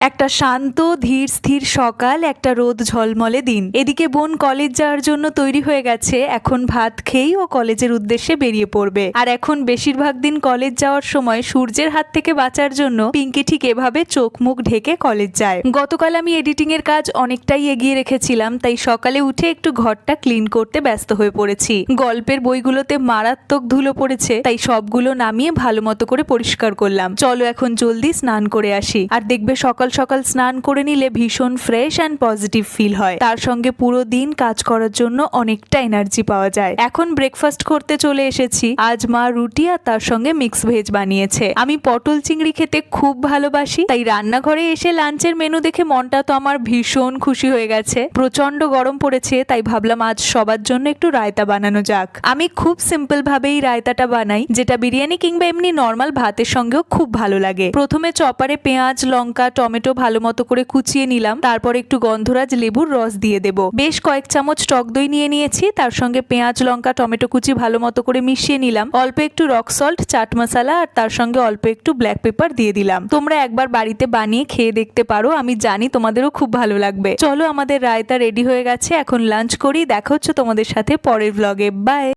একটা শান্ত ধীর স্থির সকাল, একটা রোদ ঝলমলে দিন। এদিকে বোন কলেজ যাওয়ার জন্য তৈরি হয়ে গেছে। এখন ভাত খেয়েই ও কলেজের উদ্দেশ্যে বেরিয়ে পড়বে। আর এখন বেশিরভাগ দিন কলেজ যাওয়ার সময় সূর্যের হাত থেকে বাঁচার জন্য পিঙ্কি ঠিক এভাবে চোখ মুখ ঢেকে কলেজ যায়। গতকাল আমি এডিটিং এর কাজ অনেকটাই এগিয়ে রেখেছিলাম, তাই সকালে উঠে একটু ঘরটা ক্লিন করতে ব্যস্ত হয়ে পড়েছি। গল্পের বইগুলোতে মারাত্মক ধুলো পড়েছে, তাই সবগুলো নামিয়ে ভালো মতো করে পরিষ্কার করলাম। চলো এখন জলদি স্নান করে আসি। আর দেখবে সকাল সকাল স্নান করে নিলে ভীষণ ফ্রেশ অ্যান্ড পজিটিভ ফিল হয়। তার সঙ্গে পুরো দিন কাজ করার জন্য অনেকটা এনার্জি পাওয়া যায়। এখন ব্রেকফাস্ট করতে চলে এসেছি। আজ মা রুটি আর তার সঙ্গে মিক্স ভেজ বানিয়েছে। আমি পটল চিংড়ি খেতে খুব ভালোবাসি, তাই রান্নাঘরে এসে লাঞ্চের মেনু দেখে মনটা তো আমার ভীষণ খুশি হয়ে গেছে। প্রচন্ড গরম পড়েছে, তাই ভাবলাম আজ সবার জন্য একটু রায়তা বানানো যাক। আমি খুব সিম্পল ভাবেই রায়তাটা বানাই, যেটা বিরিয়ানি কিংবা এমনি নর্মাল ভাতের সঙ্গেও খুব ভালো লাগে। প্রথমে চপারে পেঁয়াজ, লঙ্কা, টমেটো ভালো মতো করে কুচিয়ে নিলাম। তারপর একটু গন্ধরাজ লেবুর রস দিয়ে দেব। বেশ কয়েক চামচ টক দই নিয়ে নিয়েছি। তার সঙ্গে পেঁয়াজ, লঙ্কা, টমেটো কুচি ভালো মতো করে মিশিয়ে নিলাম। অল্প একটু রক সল্ট, চাট মশলা আর তার সঙ্গে অল্প একটু ব্ল্যাক পেপার দিয়ে দিলাম। তোমরা একবার বাড়িতে বানিয়ে খেয়ে দেখতে পারো, আমি জানি তোমাদেরও খুব ভালো লাগবে। চলো, আমাদের রায়তা রেডি হয়ে গেছে। এখন লাঞ্চ করি। দেখা হচ্ছে তোমাদের সাথে পরের ব্লগে। বাই।